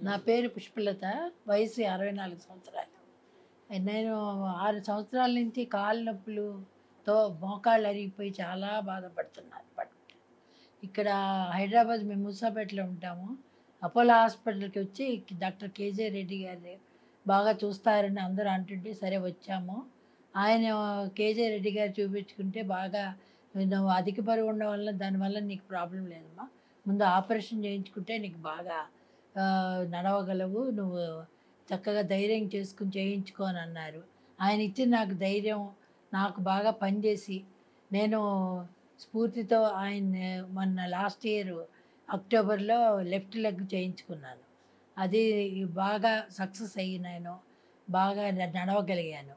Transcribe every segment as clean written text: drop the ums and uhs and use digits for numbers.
నా పేరు పుష్పలత. వయసు 64 సంవత్సరాలు. నేను 6 సంవత్సరాల నుంచి కాళ్ళు నొప్పులుతో మోకాళ్ళు అరిగిపోయి చాలా బాధపడుతున్నాను. ఇక్కడ హైదరాబాద్ మేము మూసాపేటలో ఉంటాము. అపోలో హాస్పిటల్‌కి వచ్చి డాక్టర్ కేజే రెడ్డి గారు బాగా చూస్తారని అందరూ అంటుంటే సరే వచ్చాము. ఆయన కేజే రెడ్డి గారు చూపించుకుంటే బాగా నువ్వు అధిక బరువు ఉండడం వల్ల దానివల్ల నీకు ప్రాబ్లమ్ లేదమ్మా. ముందు ఆపరేషన్ చేయించుకుంటే నీకు బాగా నడవగలవు. నువ్వు చక్కగా ధైర్యం చేసుకొని చేయించుకో అని అన్నారు. ఆయన ఇచ్చిన నాకు ధైర్యం నాకు బాగా పనిచేసి నేను స్ఫూర్తితో ఆయన మొన్న లాస్ట్ ఇయర్ అక్టోబర్‌లో లెఫ్ట్ లెగ్ చేయించుకున్నాను. అది బాగా సక్సెస్ అయ్యి నేను బాగా నడవగలిగాను.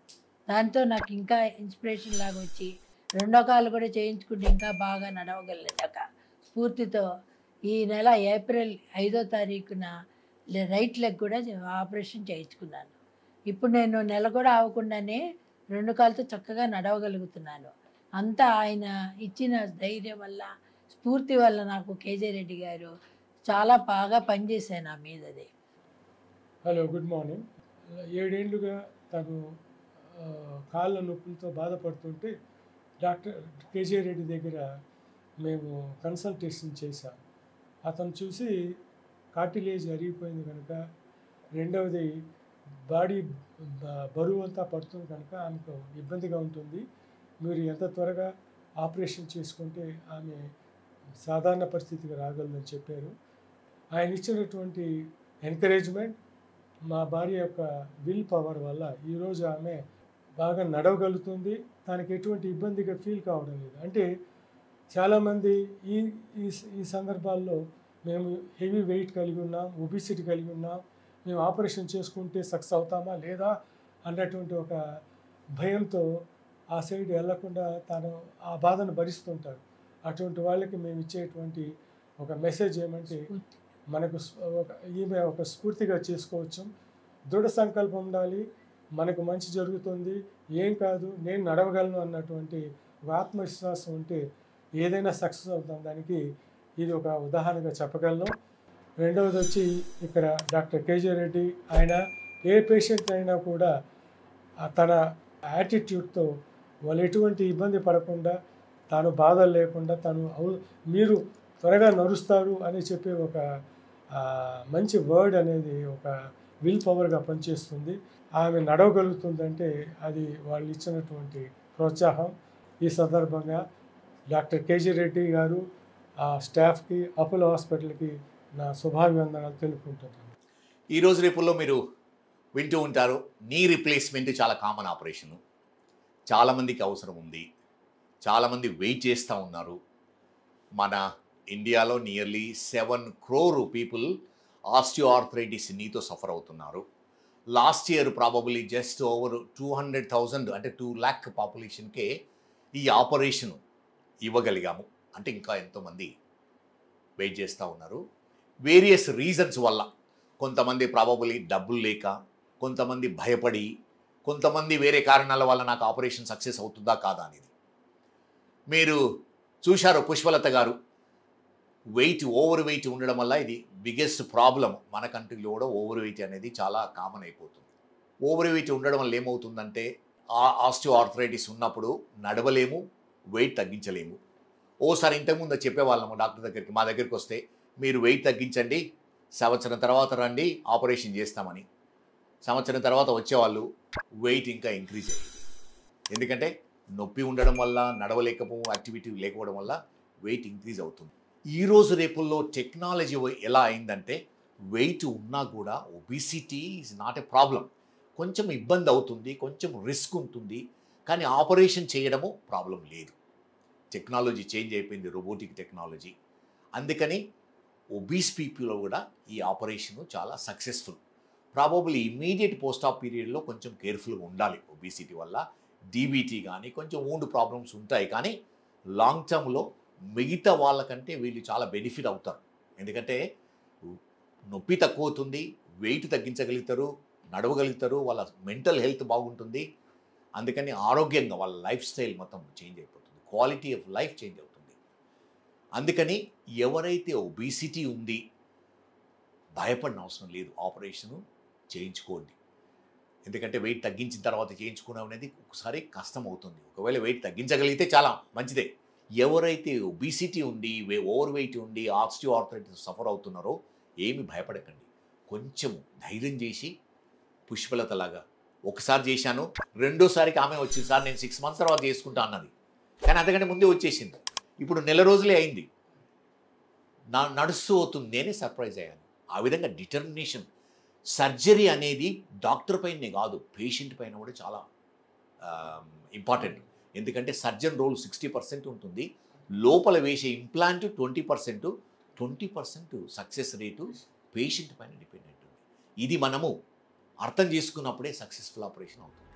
దాంతో నాకు ఇంకా ఇన్స్పిరేషన్ లాగా వచ్చి రెండో కాలు కూడా చేయించుకుంటే ఇంకా బాగా నడవగలిగాక స్ఫూర్తితో ఈ నెల ఏప్రిల్ 5వ తారీఖున రైట్ లెగ్ కూడా ఆపరేషన్ చేయించుకున్నాను. ఇప్పుడు నేను నెల కూడా అవ్వకుండానే రెండు కాళ్ళతో చక్కగా నడవగలుగుతున్నాను. అంతా ఆయన ఇచ్చిన ధైర్యం వల్ల, స్ఫూర్తి వల్ల నాకు కేజే రెడ్డి గారు చాలా బాగా పనిచేశారు నా మీద అది. Hello, good morning. 7 ఏళ్ళుగా తను కాళ్ళ నొప్పులతో బాధపడుతుంటే డాక్టర్ కేజే రెడ్డి దగ్గర మేము కన్సల్టేషన్ చేశాం. అతను చూసి కార్టిలేజ్ అరిగిపోయింది కనుక, రెండవది బాడీ బరువు అంతా పడుతుంది కనుక ఆమెకు ఇబ్బందిగా ఉంటుంది. మీరు ఎంత త్వరగా ఆపరేషన్ చేసుకుంటే ఆమె సాధారణ పరిస్థితికి రాగలదని చెప్పారు. ఆయన ఇచ్చినటువంటి ఎంకరేజ్మెంట్, మా భార్య యొక్క విల్ పవర్ వల్ల ఈరోజు ఆమె బాగా నడవగలుగుతుంది. తనకి ఎటువంటి ఇబ్బందిగా ఫీల్ కావడం లేదు. అంటే చాలామంది ఈ ఈ ఈ సందర్భాల్లో మేము హెవీ వెయిట్ కలిగి ఉన్నాం, ఒబిసిటీ కలిగి ఉన్నాం, మేము ఆపరేషన్ చేసుకుంటే సక్సెస్ అవుతామా లేదా అన్నటువంటి ఒక భయంతో ఆ సైడ్ వెళ్లకుండా తను ఆ బాధను భరిస్తుంటారు. అటువంటి వాళ్ళకి మేము ఇచ్చేటువంటి ఒక మెసేజ్ ఏమంటే, మనకు ఈమె ఒక స్ఫూర్తిగా చేసుకోవచ్చు. దృఢ సంకల్పం ఉండాలి, మనకు మంచి జరుగుతుంది, ఏం కాదు, నేను నడవగలను అన్నటువంటి ఒక ఆత్మవిశ్వాసం ఉంటే ఏదైనా సక్సెస్ అవుతాం. దానికి ఇది ఒక ఉదాహరణగా చెప్పగలను. రెండవది వచ్చి ఇక్కడ డాక్టర్ కేజే రెడ్డి, ఆయన ఏ పేషెంట్ అయినా కూడా తన యాటిట్యూడ్తో వాళ్ళు ఎటువంటి ఇబ్బంది పడకుండా, తాను బాధలు లేకుండా, మీరు త్వరగా నడుస్తారు అని చెప్పే ఒక మంచి వర్డ్ అనేది ఒక విల్ పవర్గా పనిచేస్తుంది. ఆమె నడవగలుగుతుందంటే అది వాళ్ళు ఇచ్చినటువంటి ప్రోత్సాహం. ఈ సందర్భంగా డాక్టర్ కేజీ రెడ్డి గారు, ఆ స్టాఫ్కి, అపోలో హాస్పిటల్కి నా శుభాభివందనాలు తెలుపుకుంటున్నాను. ఈరోజు రేపుల్లో మీరు వింటూ ఉంటారు, నీ రీప్లేస్మెంట్ చాలా కామన్ ఆపరేషను, చాలామందికి అవసరం ఉంది, చాలామంది వెయిట్ చేస్తూ ఉన్నారు. మన ఇండియాలో నియర్లీ 7 crore పీపుల్ ఆస్టియోఆర్థరైటిస్ నీతో సఫర్ అవుతున్నారు. Last year probably just over 200,000 అంటే 2 lakh పాపులేషన్కే ఈ ఆపరేషన్ ఇవ్వగలిగాము. అంటే ఇంకా ఎంతోమంది వెయిట్ చేస్తూ ఉన్నారు. వేరియస్ రీజన్స్ వల్ల, కొంతమంది ప్రాబబ్లీ డబ్బులు లేక, కొంతమంది భయపడి, కొంతమంది వేరే కారణాల వల్ల నాకు ఆపరేషన్ సక్సెస్ అవుతుందా కాదా అనేది. మీరు చూశారు పుష్పలత గారు ఓవర్ వెయిట్ ఉండడం వల్ల ఇది బిగ్గెస్ట్ ప్రాబ్లం మన కంట్రీలో కూడా. ఓవర్ వెయిట్ అనేది చాలా కామన్ అయిపోతుంది. ఓవర్ వెయిట్ ఉండడం వల్ల ఏమవుతుందంటే, ఆస్టియోఆర్థరైటిస్ ఉన్నప్పుడు నడవలేము, వెయిట్ తగ్గించలేము. ఓసారి ఇంతకుముందు చెప్పేవాళ్ళము డాక్టర్ దగ్గరికి, మా దగ్గరికి వస్తే మీరు వెయిట్ తగ్గించండి, సంవత్సరం తర్వాత రండి ఆపరేషన్ చేస్తామని. సంవత్సరం తర్వాత వచ్చేవాళ్ళు, వెయిట్ ఇంకా ఇంక్రీజ్ అయ్యింది. ఎందుకంటే నొప్పి ఉండడం వల్ల, యాక్టివిటీ లేకపోవడం వల్ల వెయిట్ ఇంక్రీజ్ అవుతుంది. ఈరోజు రేపుల్లో టెక్నాలజీ ఎలా అయిందంటే, వెయిట్ ఉన్నా కూడా obesity is not a problem. కొంచెం ఇబ్బంది అవుతుంది, కొంచెం రిస్క్ ఉంటుంది, కానీ ఆపరేషన్ చేయడము ప్రాబ్లం లేదు. టెక్నాలజీ చేంజ్ అయిపోయింది, రోబోటిక్ టెక్నాలజీ. అందుకని ఒబీస్ పీపుల్లో కూడా ఈ ఆపరేషను చాలా సక్సెస్ఫుల్. ప్రాబబ్లీ ఇమ్మీడియట్ పోస్ట్ ఆప్ పీరియడ్లో కొంచెం కేర్ఫుల్గా ఉండాలి. ఒబిసిటీ వల్ల డీబీటీ కానీ కొంచెం వూండ్ ప్రాబ్లమ్స్ ఉంటాయి, కానీ లాంగ్ టర్మ్లో మిగతా వాళ్ళకంటే వీళ్ళు చాలా బెనిఫిట్ అవుతారు. ఎందుకంటే నొప్పి తక్కువ అవుతుంది, వెయిట్ తగ్గించగలుగుతారు, నడవగలుగుతారు, వాళ్ళ మెంటల్ హెల్త్ బాగుంటుంది. అందుకని ఆరోగ్యంగా వాళ్ళ లైఫ్ స్టైల్ మొత్తం చేంజ్ అయిపోతుంది, క్వాలిటీ ఆఫ్ లైఫ్ చేంజ్ అవుతుంది. అందుకని ఎవరైతే ఒబిసిటీ ఉంది, భయపడిన అవసరం లేదు. ఆపరేషను చేయించుకోండి. ఎందుకంటే వెయిట్ తగ్గించిన తర్వాత చేయించుకోవడం అనేది ఒకసారి కష్టం అవుతుంది. ఒకవేళ వెయిట్ తగ్గించగలిగితే చాలా మంచిదే. ఎవరైతే ఒబిసిటీ ఉండి ఓవర్ వెయిట్ ఉండి ఆస్టియోఆర్థరైటిస్ సఫర్ అవుతున్నారో ఏమి భయపడకండి. కొంచెం ధైర్యం చేసి పుష్పలతలాగా ఒకసారి చేశాను, రెండోసారికి ఆమె వచ్చింది, సార్ నేను 6 months తర్వాత చేసుకుంటా అన్నది. కానీ అంతకంటే ముందే వచ్చేసింది. ఇప్పుడు నెల రోజులే అయింది, నడుస్తూ అవుతుంది. నేనే సర్ప్రైజ్ అయ్యాను. ఆ విధంగా డిటర్మినేషన్. సర్జరీ అనేది డాక్టర్ పైనే కాదు, పేషెంట్ పైన కూడా చాలా ఇంపార్టెంట్. ఎందుకంటే సర్జన్ రోల్ 60% ఉంటుంది, లోపల వేసే ఇంప్లాంట్ 20%, 20% సక్సెస్ రేటు పేషెంట్ పైన డిపెండెంట్ ఉంది. ఇది మనము అర్థం చేసుకున్నప్పుడే సక్సెస్ఫుల్ ఆపరేషన్ అవుతుంది.